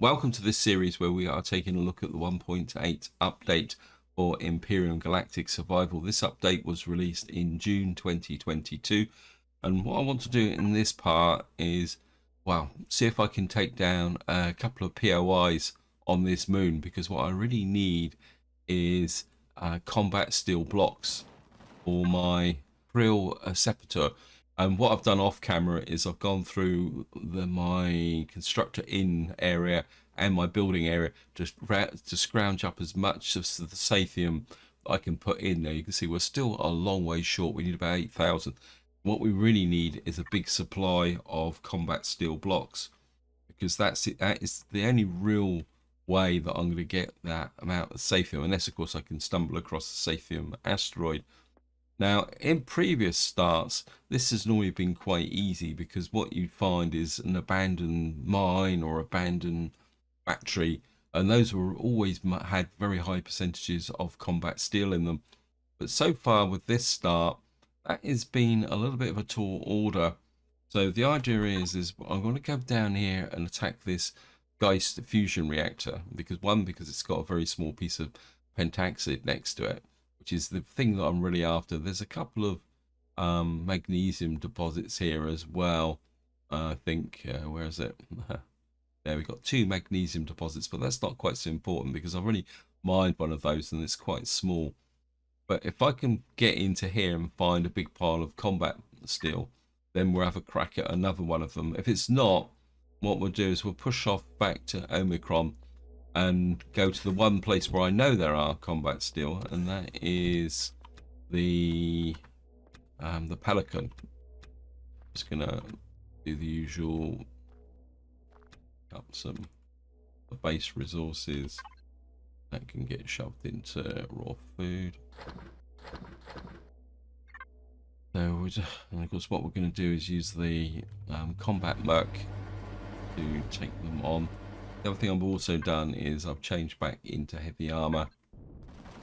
Welcome to this series where we are taking a look at the 1.8 update for Empyrion Galactic Survival. This update was released in June 2022, and what I want to do in this part is, well, see if I can take down a couple of POIs on this moon, because what I really need is combat steel blocks for my Prill Scepter. And what I've done off camera is I've gone through my constructor in area and my building area to scrounge up as much of the Sathium I can put in there. You can see we're still a long way short. We need about 8,000. What we really need is a big supply of combat steel blocks, because that's it. That is the only real way that I'm going to get that amount of Sathium, unless of course I can stumble across the Sathium asteroid. Now, in previous starts, this has normally been quite easy, because what you find is an abandoned mine or abandoned battery, and those were always had very high percentages of combat steel in them. But so far with this start, that has been a little bit of a tall order. So the idea is I'm going to go down here and attack this Geist fusion reactor, because it's got a very small piece of pentaxid next to it, which is the thing that I'm really after. There's a couple of magnesium deposits here as well. I think, where is it? There, we've got 2 magnesium deposits, but that's not quite so important because I've already mined one of those and it's quite small. But if I can get into here and find a big pile of combat steel, then we'll have a crack at another one of them. If it's not, what we'll do is we'll push off back to Omicron and go to the one place where I know there are combat steel, and that is the Pelican. Just gonna do the usual, up some the base resources that can get shoved into raw food. So and of course what we're going to do is use the combat merc to take them on. The other thing I've also done is I've changed back into heavy armor,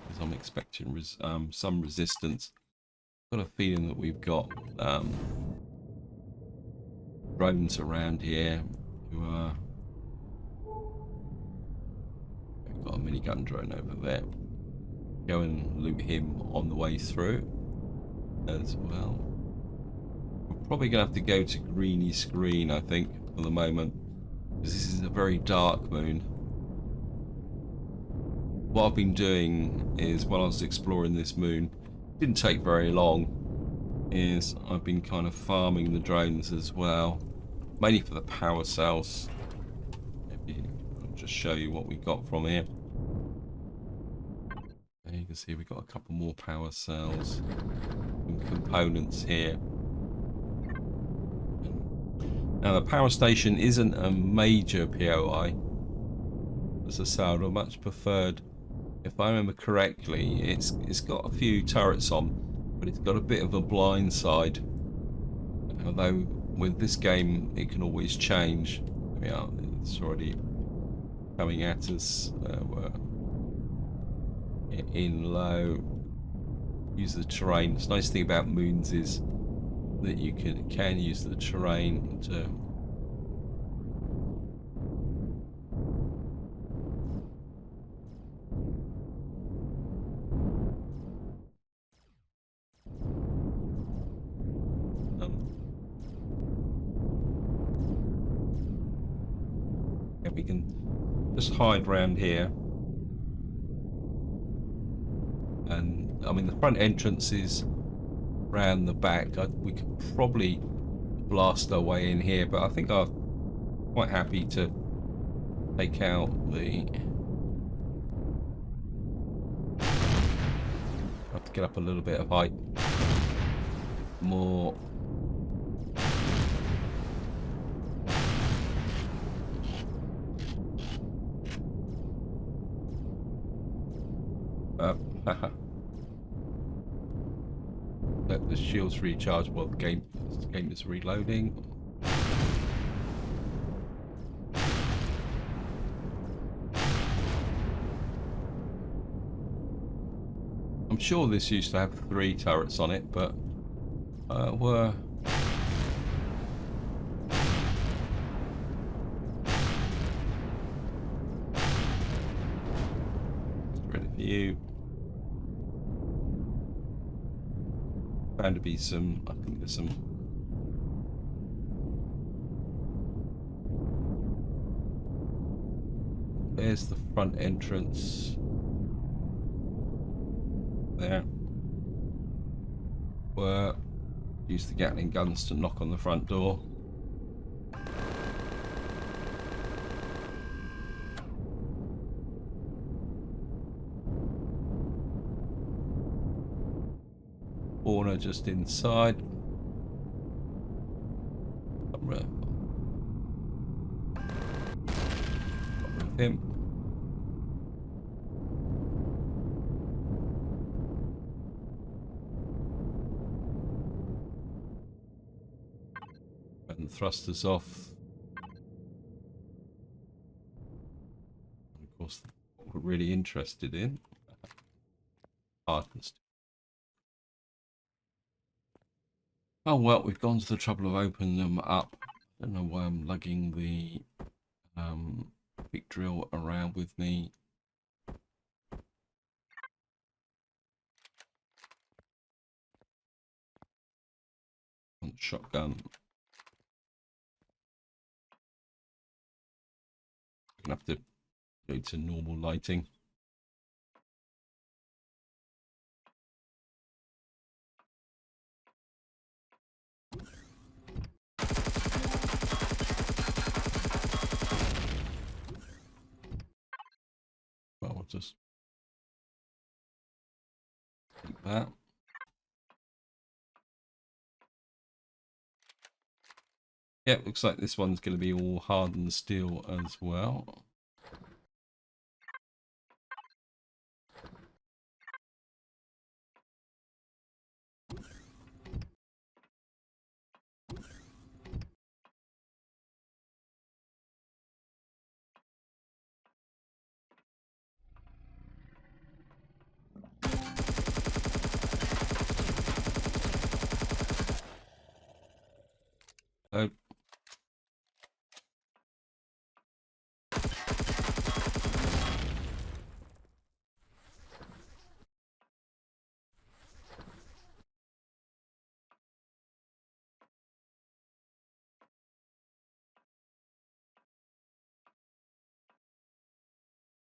because I'm expecting some resistance. Got a feeling that we've got drones around here who are... We've got a minigun drone over there. Go and loot him on the way through as well. We're probably going to have to go to greeny screen, I think, for the moment, because this is a very dark moon. What I've been doing is, while I was exploring this moon, didn't take very long, is I've been kind of farming the drones as well, mainly for the power cells. Maybe I'll just show you what we got from here. There you can see we've got a couple more power cells and components here. Now the power station isn't a major POI. As I said, I'd have much preferred, if I remember correctly, it's got a few turrets on, but it's got a bit of a blind side. Although with this game it can always change. Yeah, it's already coming at us. We're in low. Use the terrain. The nice thing about moons is that you can use the terrain to we can just hide around here. And I mean, the front entrance is round the back. We could probably blast our way in here, but I think I'm quite happy to take out the... I have to get up a little bit of height. More... Let the shields recharge while the game is reloading. I'm sure this used to have 3 turrets on it, but were you. Found to be some, I think there's some. There's the front entrance. There. Where use the Gatling guns to knock on the front door. Spawner just inside. With him. And thrusters off. And of course, what we're really interested in. Hardens. Oh well, we've gone to the trouble of opening them up. I don't know why I'm lugging the big drill around with me. On shotgun. I'm gonna have to go to normal lighting. Well, we'll just take that. Yeah, looks like this one's going to be all hardened steel as well. Oh.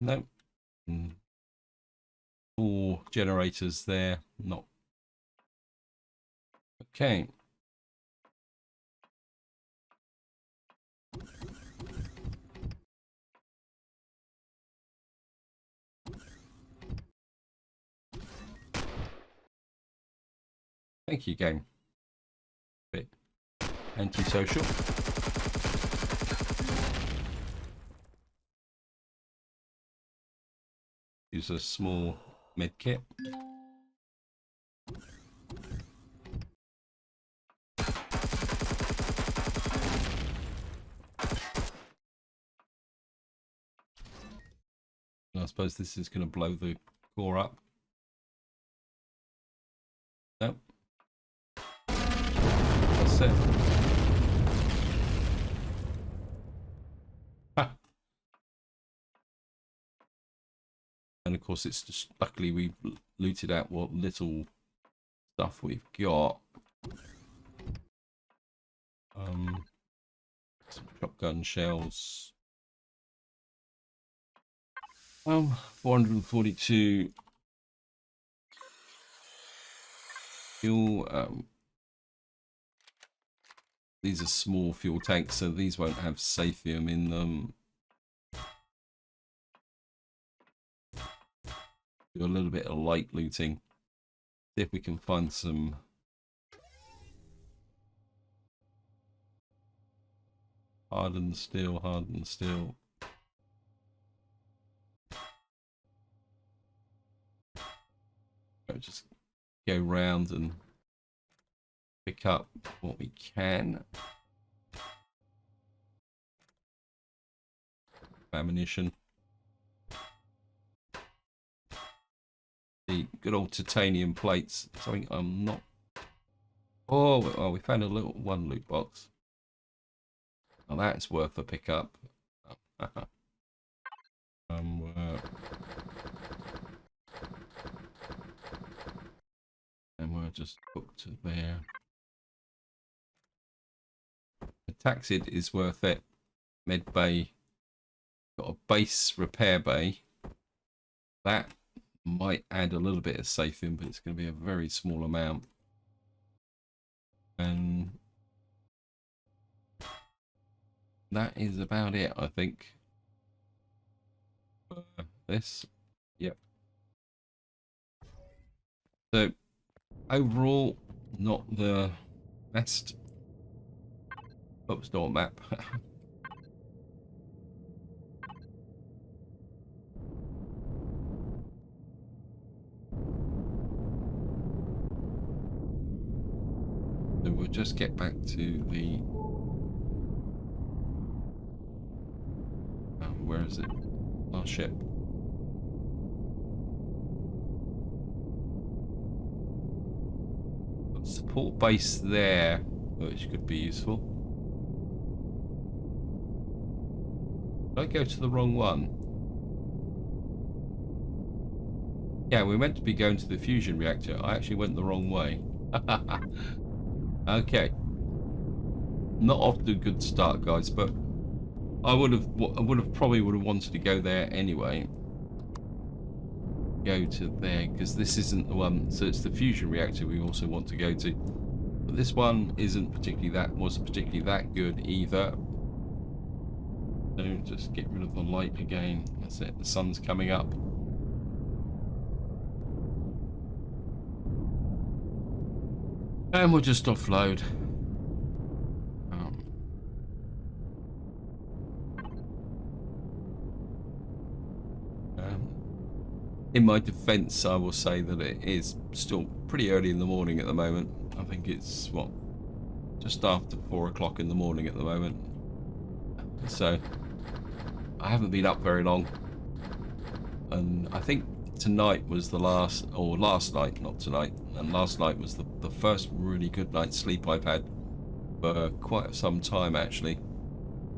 No. All generators there. Not. Okay. Thank you, game. Bit antisocial. Use a small med kit. I suppose this is going to blow the core up. Nope. That's it. Ha. And of course, it's just luckily we've looted out what little stuff we've got. Some shotgun shells. 442 fuel. These are small fuel tanks, so these won't have Sathium in them. Do a little bit of light looting. See if we can find some hardened steel, hardened steel. Just go round and pick up what we can. Ammunition. The good old titanium plates. Something I'm not. Oh, well, we found a little one loot box. Now that's worth a pickup. And we'll just hook to there. The taxid is worth it. Med bay. Got a base repair bay. That might add a little bit of Sathium, but it's going to be a very small amount. And that is about it, I think. This. Yep. So, overall, not the best bookstore map. So we'll just get back to the... where is it? Our ship. Got support base there, which could be useful. Did I go to the wrong one? Yeah, we're meant to be going to the fusion reactor. I actually went the wrong way. Okay. Not off to a good start, guys, but I would have probably wanted to go there anyway. Go to there because this isn't the one. So it's the fusion reactor we also want to go to. But this one wasn't particularly that good either. So just get rid of the light again. That's it. The sun's coming up. And we'll just offload. In my defense, I will say that it is still pretty early in the morning at the moment. I think it's, what, just after 4 o'clock in the morning at the moment. So, I haven't been up very long. And I think tonight was the last night, not tonight. And last night was the first really good night's sleep I've had for quite some time, actually,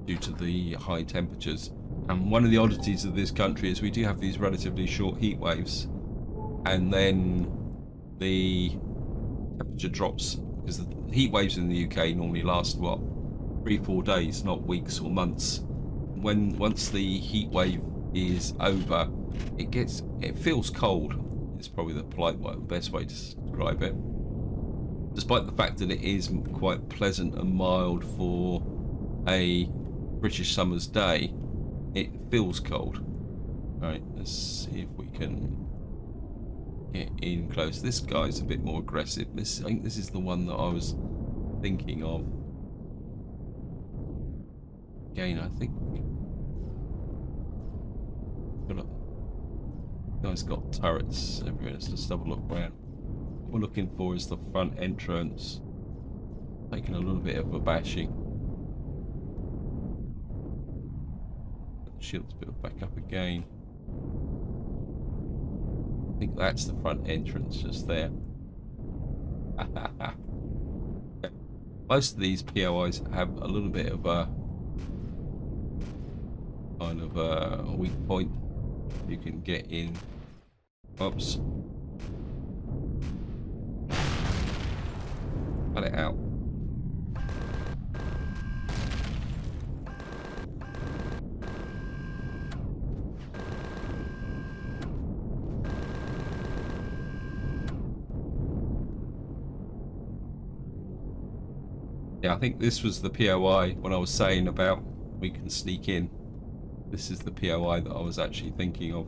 due to the high temperatures. And one of the oddities of this country is we do have these relatively short heat waves, and then the temperature drops because the heat waves in the UK normally last, what, 3-4 days, not weeks or months. Once the heat wave is over, it feels cold. It's probably the best way to describe it. Despite the fact that it is quite pleasant and mild for a British summer's day, it feels cold. Right, let's see if we can get in close. This guy's a bit more aggressive. I think this is the one that I was thinking of. Again, I think guy's got turrets everywhere. Let's just have a look around. What we're looking for is the front entrance. Taking a little bit of a bashing. Shield's built back up again. I think that's the front entrance just there. Most of these POIs have a little bit of a kind of a weak point. You can get in. Oops. Cut it out. Yeah, I think this was the POI when I was saying about we can sneak in. This is the POI that I was actually thinking of.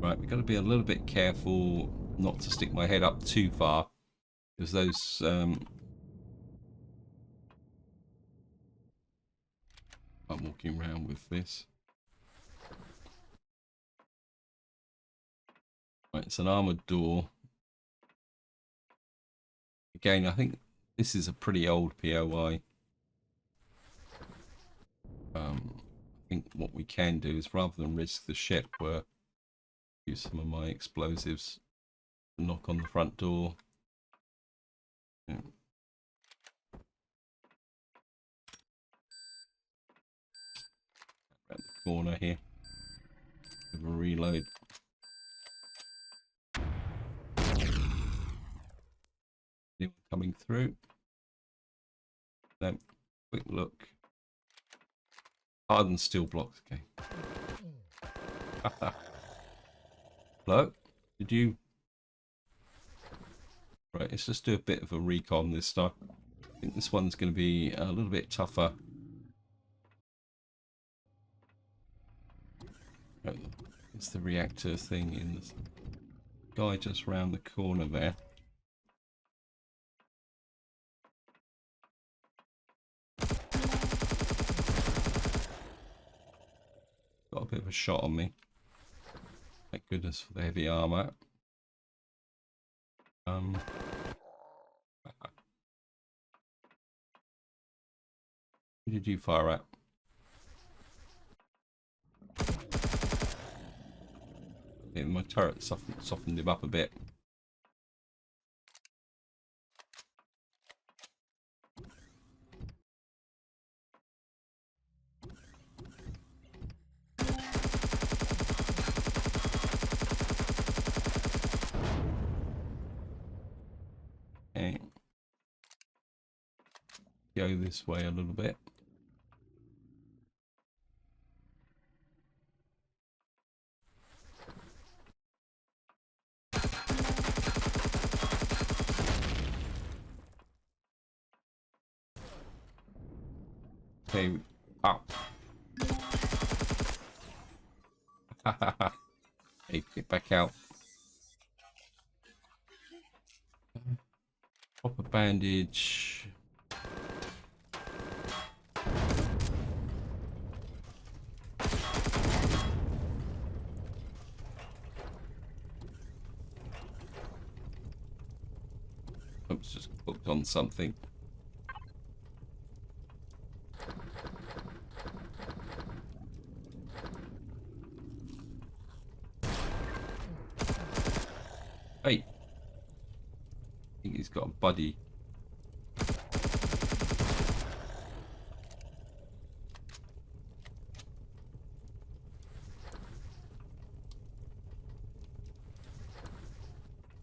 Right, we've got to be a little bit careful not to stick my head up too far, because those I'm walking around with this. Right, it's an armored door. Again, I think this is a pretty old POI. I think what we can do is, rather than risk the ship, we'll use some of my explosives to knock on the front door. Yeah. Around the corner here. Give a reload. coming through. No, quick look. Hardened steel blocks. Okay. Hello? Did you? Right, let's just do a bit of a recon this time. I think this one's going to be a little bit tougher. It's the reactor thing in the guy just round the corner there. Got a bit of a shot on me. Thank goodness for the heavy armor. Who did you fire at? Yeah, my turret softened him up a bit. Okay. Go this way a little bit. Okay, up. Hey, get back out. Pop a bandage. Oops, just hooked on something. Hey, I think he's got a buddy.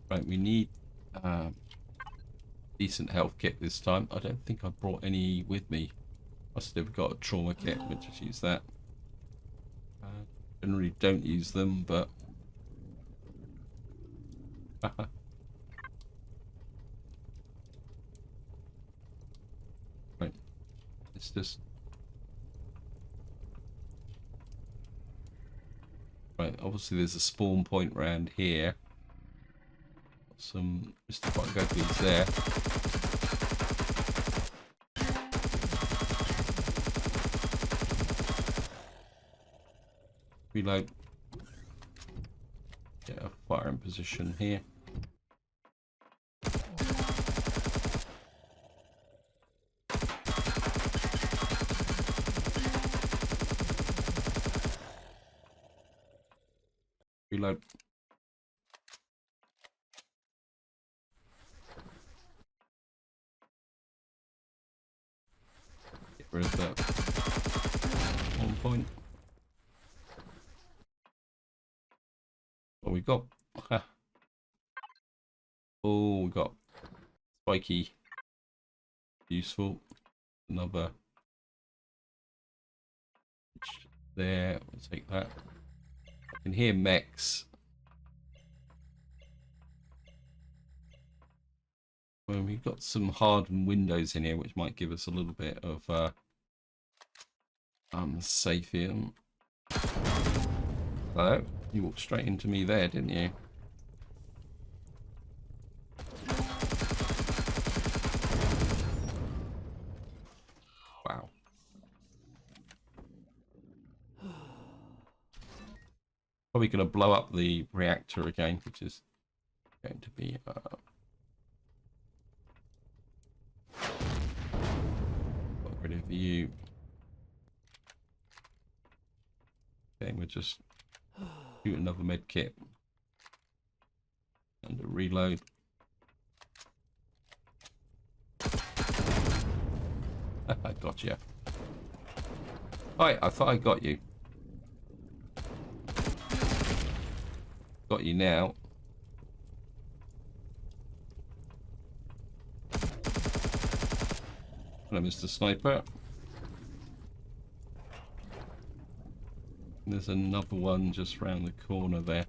Right, we need decent health kit this time. I don't think I brought any with me. Must have got a trauma kit. We'll just use that. Generally don't use them, but right. It's just right. Obviously, there's a spawn point around here. Got some Mr. Buggles there. Reload. Get a firing position here. Reload. Get rid of that 1 point. What we got? Oh, we got spiky. Useful. Another. There. We'll take that. I can hear mechs. Well, we've got some hardened windows in here, which might give us a little bit of Sathium. Hello? You walked straight into me there, didn't you? Wow. Probably going to blow up the reactor again, which is going to be got rid of you. Okay, we'll just shoot another med kit and a reload. I got you. Hi, I thought I got you. Got you now. Hello, Mr. Sniper. There's another one just round the corner there.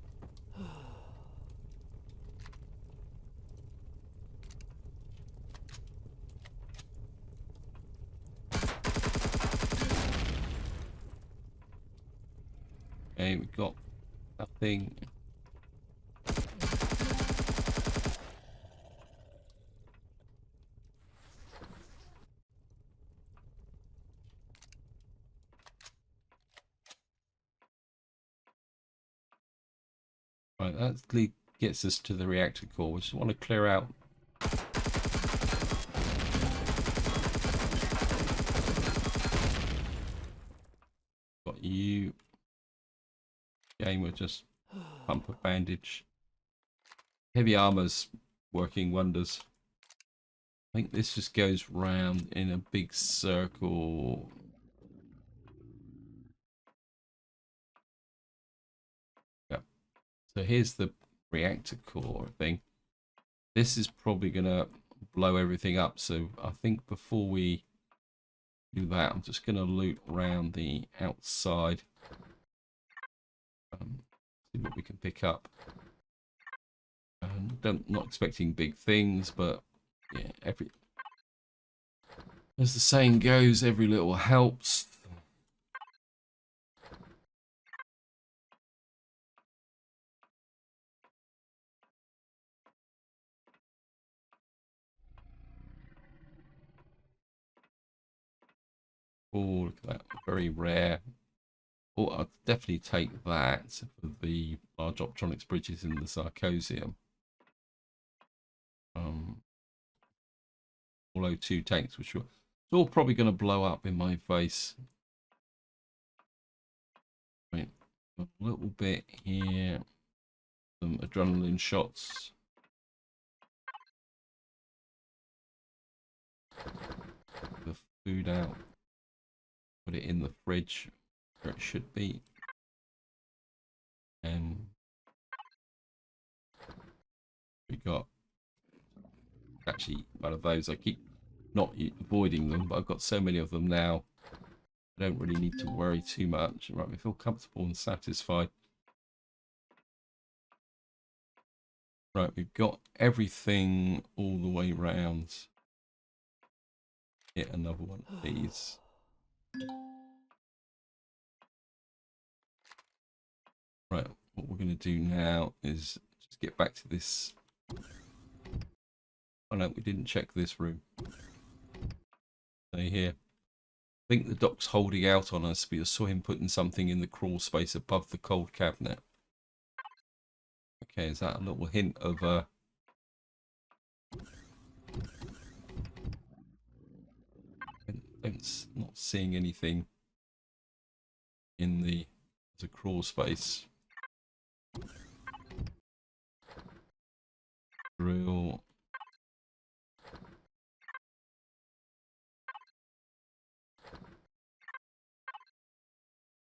Okay, we've got nothing. Right, that gets us to the reactor core. We just want to clear out. Got you. Game with just pump a bandage. Heavy armor's working wonders. I think this just goes round in a big circle. Yeah. So here's the reactor core thing. This is probably gonna blow everything up. So I think before we do that, I'm just gonna loot around the outside. See what we can pick up. Not expecting big things, but yeah, as the saying goes, every little helps. Oh, look at that, very rare. Oh, I'll definitely take that for the large optronics bridges in the Sarcosium. All O2 tanks, which are it's all probably going to blow up in my face. Right, a little bit here. Some adrenaline shots. The food out. Put it in the fridge where it should be. And we got actually one of those. I keep not avoiding them, but I've got so many of them now. I don't really need to worry too much. Right, we feel comfortable and satisfied. Right, we've got everything all the way round. Get another one of these. Right, what we're going to do now is just get back to this. Oh no, we didn't check this room. Stay here. I think the doc's holding out on us, but I saw him putting something in the crawl space above the cold cabinet. Okay, is that a little hint of not seeing anything in the crawl space. Drill.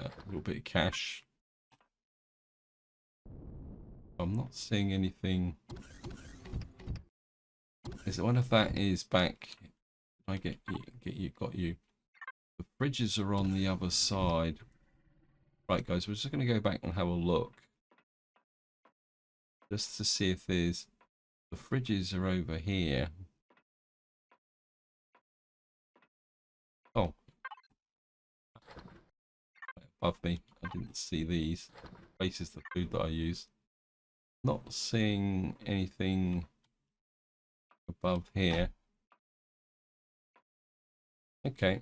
A little bit of cash. I'm not seeing anything. Is it one of that is back? I got you. The fridges are on the other side. Right, guys, we're just going to go back and have a look. Just to see if there's... The fridges are over here. Oh. Above me. I didn't see these. Base is the food that I use. Not seeing anything above here. Okay.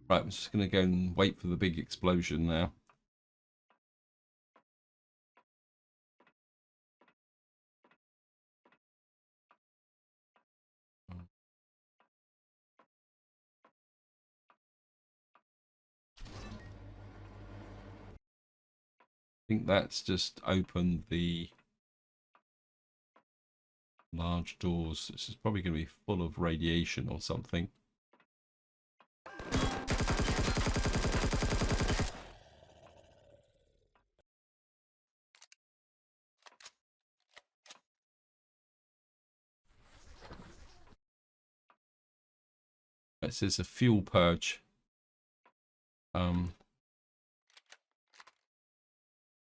Right, I'm just going to go and wait for the big explosion now. I think that's just opened the large doors. This is probably going to be full of radiation or something. It says a fuel purge.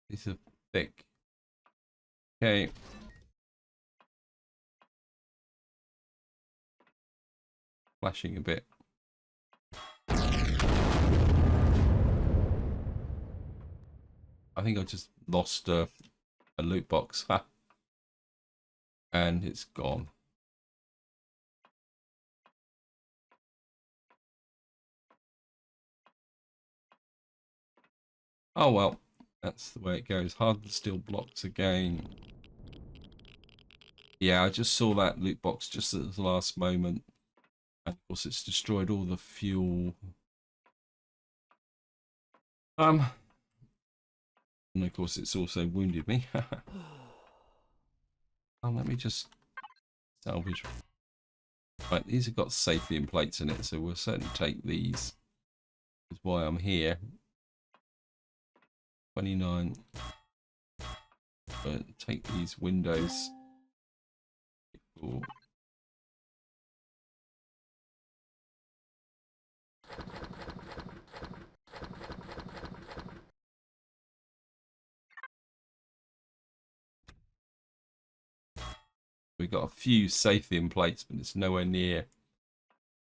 These are thick. Okay. Flashing a bit. I think I just lost a loot box. Ha. And it's gone. Oh well, that's the way it goes. Hardened steel blocks again. Yeah, I just saw that loot box just at the last moment. And of course it's destroyed all the fuel. And of course it's also wounded me. Oh, let me just salvage. Right, these have got Sathium plates in it, so we'll certainly take these. That's why I'm here. 29. But take these windows. Cool. We've got a few Sathium plates, but it's nowhere near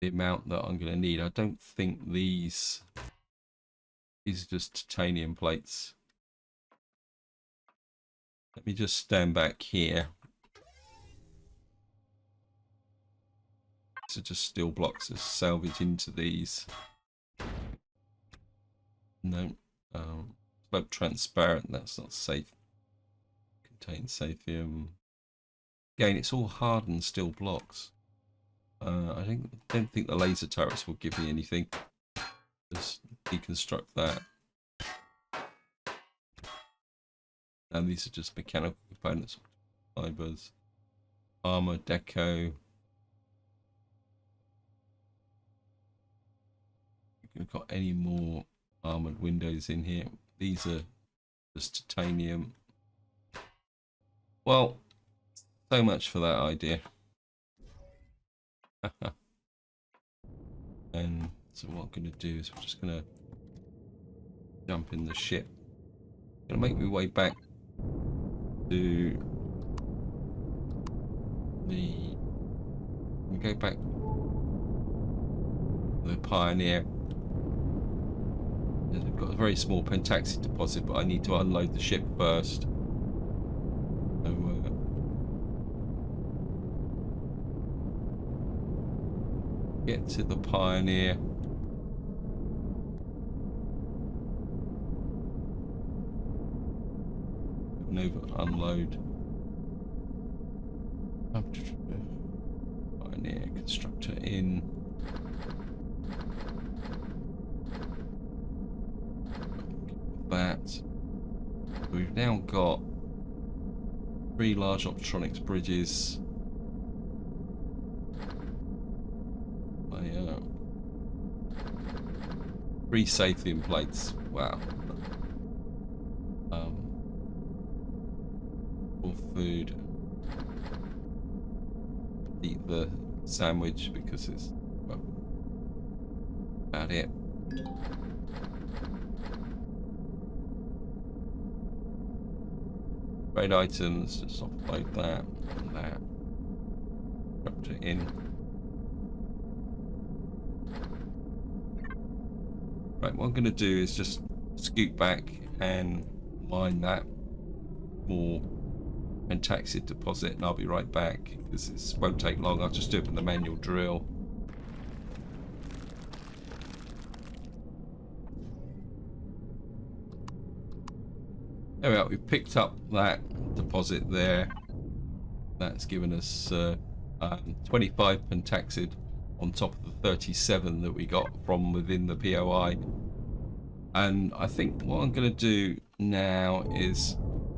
the amount that I'm going to need. I don't think these are just titanium plates. Let me just stand back here. So just steel blocks to salvage into these. No. Smoke transparent, that's not safe. Contains Sathium. Again, it's all hardened steel blocks. I don't think the laser turrets will give me anything. Just deconstruct that. And these are just mechanical components, fibers, armor, deco. We've got any more armored windows in here. These are just titanium. Well, so much for that idea. And so what I'm going to do is I'm just going to jump in the ship. I'm going to make my way back to the... We go back to the Pioneer. We've got a very small pentaxid deposit, but I need to unload the ship first. So, get to the Pioneer. And over unload. Pioneer constructor in. That. We've now got 3 large optronics bridges. 3 Sathium plates. Wow. For food. Eat the sandwich because it's well, about it. Trade items, just offload that and that. Drop it in. Right, what I'm going to do is just scoot back and mine that more pentaxid deposit, and I'll be right back because it won't take long. I'll just do it with the manual drill. There we are. We've picked up that deposit there. That's given us 25 pentaxid on top of the 37 that we got from within the POI. And I think what I'm going to do now is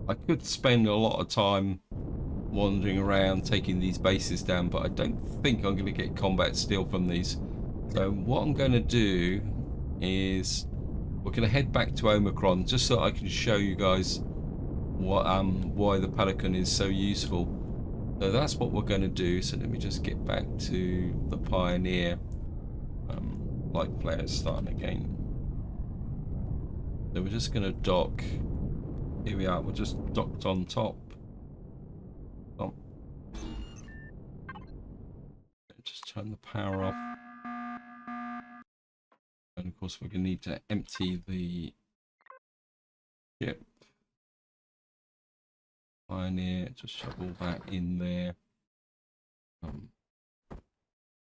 I could spend a lot of time wandering around taking these bases down, but I don't think I'm going to get combat steel from these. So what I'm going to do is we're going to head back to Omicron just so I can show you guys what why the Pelican is so useful. So that's what we're going to do. So let me just get back to the Pioneer. light flares starting again. So we're just going to dock. Here we are. We're just docked on top. Oh. Just turn the power off. And of course, we're going to need to empty the ship. Pioneer, just shovel that in there.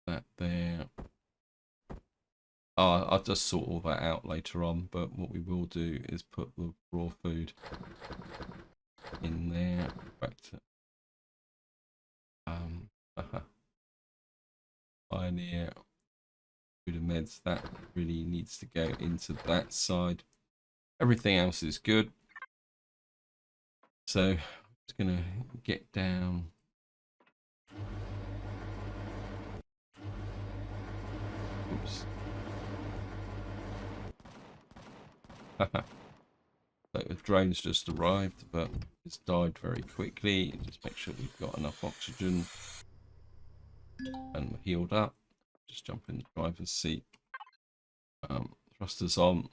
That there. I'll just sort all that out later on, but what we will do is put the raw food in there. Back to Pioneer food and meds. That really needs to go into that side. Everything else is good. So I'm just gonna get down. Oops. So the drone's just arrived, but it's died very quickly. Just make sure we've got enough oxygen and we're healed up. Just jump in the driver's seat. Thrusters on,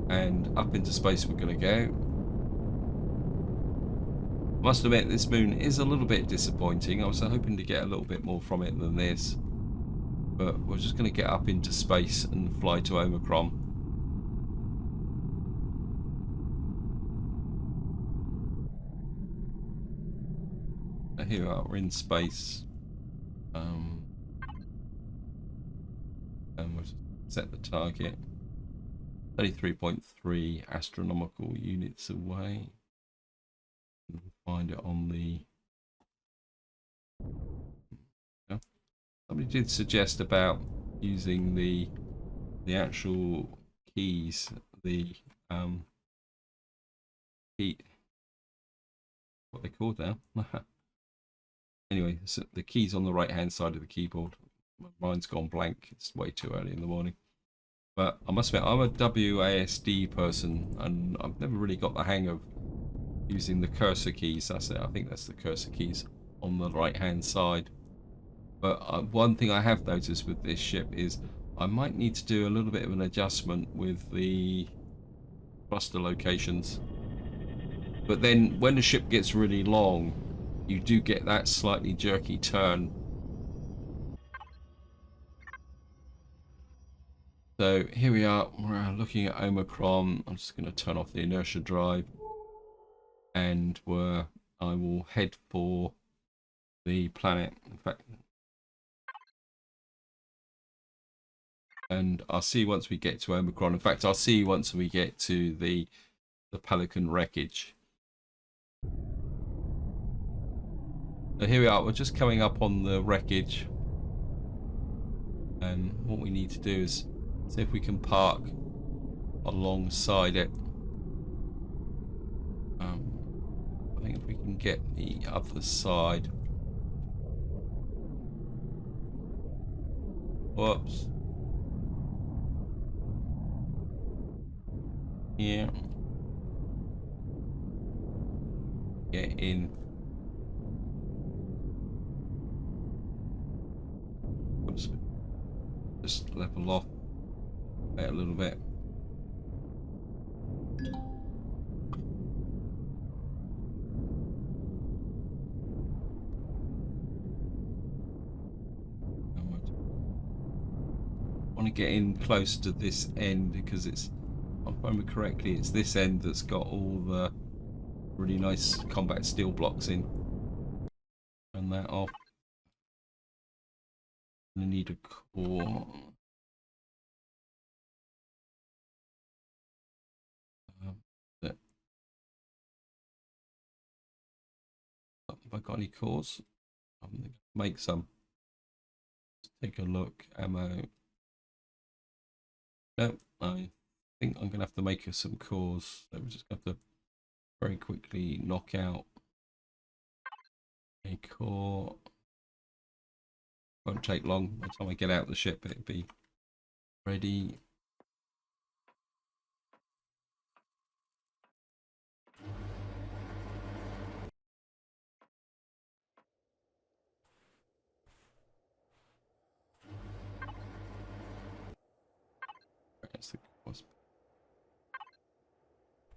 and up into space we're going to go. I must admit, this moon is a little bit disappointing. I was hoping to get a little bit more from it than this, but we're just going to get up into space and fly to Omicron. So here we are, we're in space, and we'll set the target. 33.3 astronomical units away. We'll find it on the... Somebody did suggest about using the actual keys, the key, what they called now. Anyway, so the keys on the right hand side of the keyboard. Mine's gone blank. It's way too early in the morning. But I must admit, I'm a WASD person, and I've never really got the hang of using the cursor keys. That's it. I think that's the cursor keys on the right hand side. But one thing I have noticed with this ship is I might need to do a little bit of an adjustment with the thruster locations. But then when the ship gets really long, you do get that slightly jerky turn. So here we are, we're looking at Omicron. I'm just going to turn off the inertia drive, and I will head for the planet. In fact, and I'll see you once we get to Omicron. In fact, I'll see you once we get to the Pelican wreckage. So here we are, we're just coming up on the wreckage, and what we need to do is see if we can park alongside it. I think if we can get the other side. Whoops. Yeah. Get in. Oops. Just level off a little bit. I want to get in close to this end because it's, if I remember correctly, it's this end that's got all the really nice combat steel blocks in. Turn that off. I need a core. Have I got any cores? I'm going to make some. Let's take a look. Ammo. No, I think I'm going to have to make some cores. So we just have to very quickly knock out a core. Won't take long. By the time I get out of the ship, it'll be ready.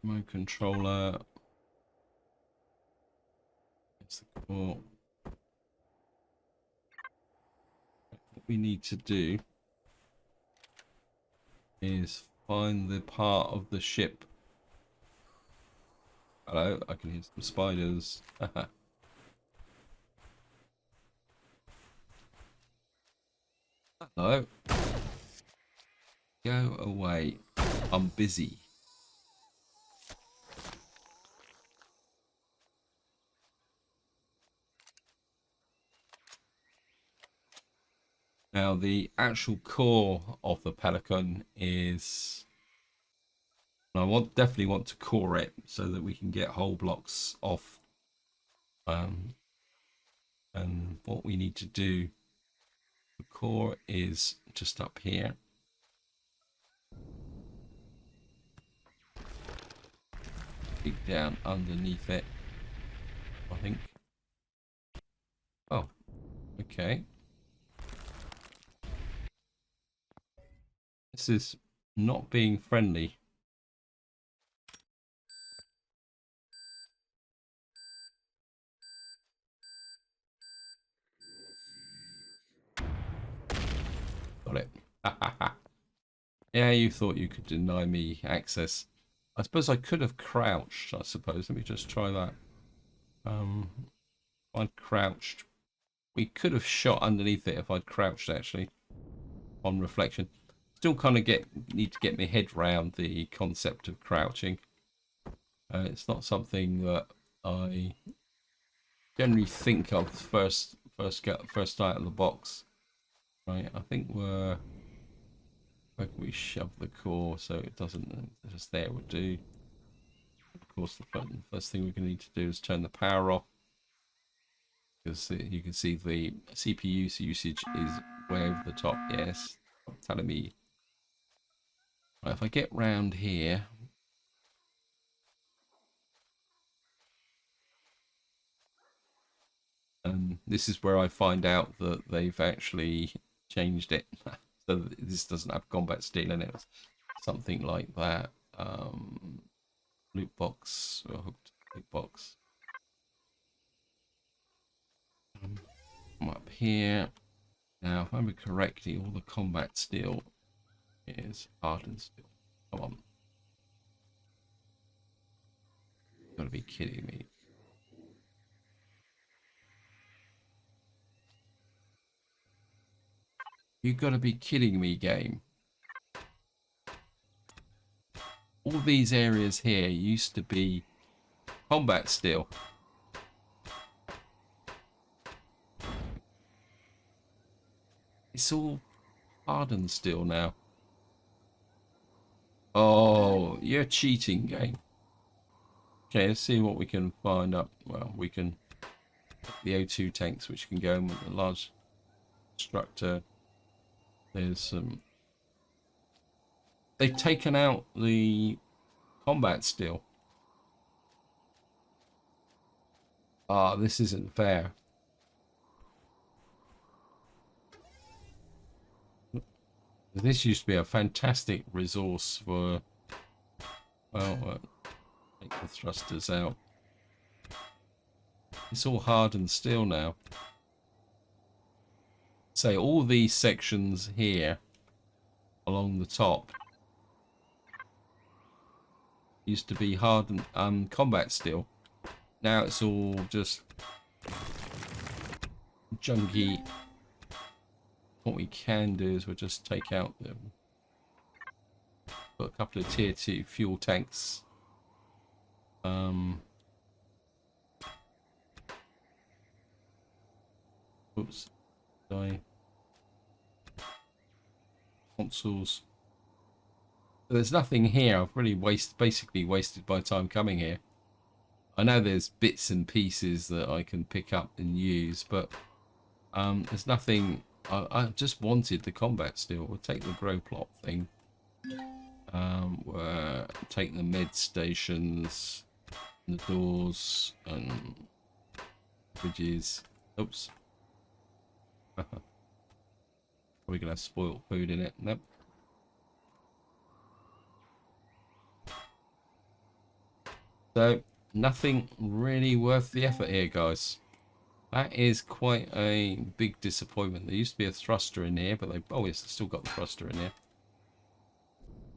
remote controller. It's the core. What we need to do is find the part of the ship. Hello, I can hear some spiders. Hello. Go away. I'm busy. Now, the actual core of the pelican is... I definitely want to core it so that we can get whole blocks off. And what we need to do, the core is just up here. Dig down underneath it, I think. Oh, okay. This is not being friendly. Got it. Yeah, you thought you could deny me access. I suppose I could have crouched, I suppose. Let me just try that. If I'd crouched. We could have shot underneath it if I'd crouched, actually, on reflection. Still kind of need to get my head round the concept of crouching. It's not something that I generally think of first out of the box. Right, I think where can we shove the core so it doesn't just there would do. Of course, the first thing we're going to need to do is turn the power off, because you can see the CPU usage is way over the top. Yes, stop telling me. Right, if I get round here, and this is where I find out that they've actually changed it so that this doesn't have combat steel in it. Something like that. Loot box or hooked loot box. I'm up here. Now, if I remember correctly, all the combat steel is hardened steel. Come on. You've got to be kidding me. You've got to be kidding me, game. All these areas here used to be combat steel. It's all hardened steel now. Oh, you're cheating, game. Okay, let's see what we can find up. Well, we can the O2 tanks, which can go in with a large structure. There's some. They've taken out the combat steel. Ah, this isn't fair. This used to be a fantastic resource for, well, take the thrusters out. It's all hardened steel now. Say all these sections here along the top used to be hardened combat steel. Now it's all just junky. What we can do is we'll just take out the put a couple of tier 2 fuel tanks. Oops. Die. Consoles. There's nothing here. I've really basically wasted my time coming here. I know there's bits and pieces that I can pick up and use, but there's nothing. I just wanted the combat steel. We'll take the grow plot thing. We'll take the med stations, the doors, and bridges. Oops. Probably gonna have spoiled food in it. Nope. So nothing really worth the effort here, guys. That is quite a big disappointment. There used to be a thruster in here, but they... Oh, yes, they still got the thruster in here.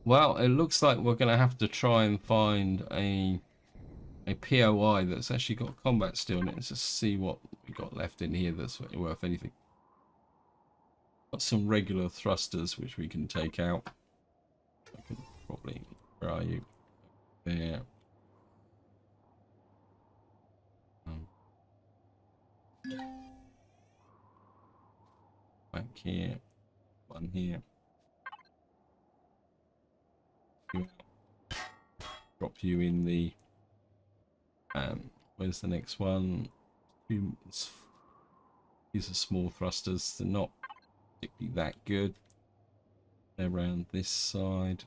Well, it looks like we're going to have to try and find a POI that's actually got combat still in it. Let's just see what we got left in here that's worth anything. Got some regular thrusters which we can take out. I can probably... Where are you? There. Back here. One here. Drop you in the... where's the next one? These are small thrusters. They're not particularly that good. They're around this side.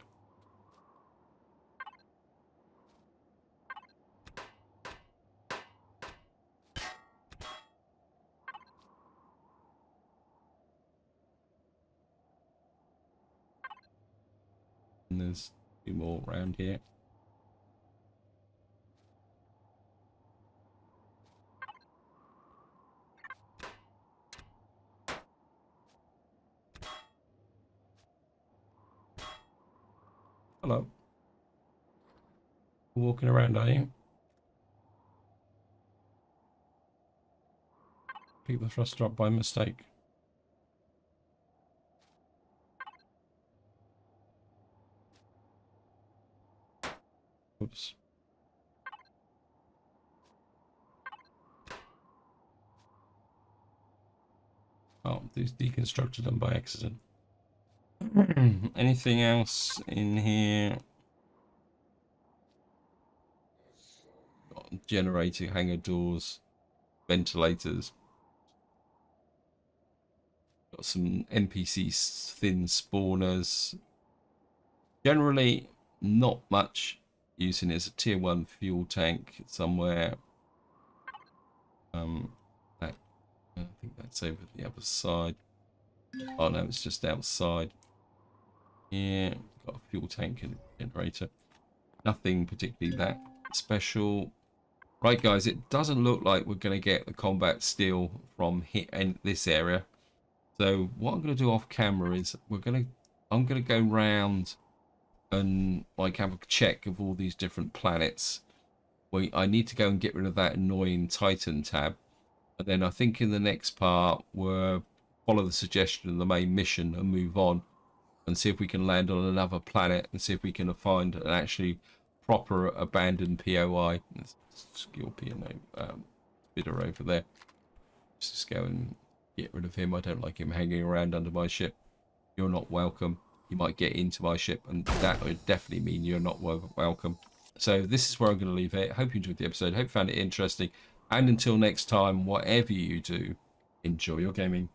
And there's a few more around here. Hello. Walking around, are you? Pick the thruster up by mistake. Oops. Oh, these deconstructed them by accident. Anything else in here? Got generator, hangar doors, ventilators. Got some NPC thin spawners. Generally, not much using it as a tier 1 fuel tank somewhere. I think that's over the other side. Oh no, it's just outside. Yeah, got a fuel tank and a generator. Nothing particularly that special. Right, guys, it doesn't look like we're going to get the combat steel from here in this area. So what I'm going to do off camera is I'm going to go round and like have a check of all these different planets. I need to go and get rid of that annoying Titan tab. And then I think in the next part we'll follow the suggestion of the main mission and move on and see if we can land on another planet and see if we can find an actually proper abandoned POI. There's skill PNO bidder over there. Let's just go and get rid of him. I don't like him hanging around under my ship. You're not welcome. You might get into my ship, and that would definitely mean you're not welcome. So this is where I'm going to leave it. Hope you enjoyed the episode. Hope you found it interesting. And until next time, whatever you do, enjoy your gaming.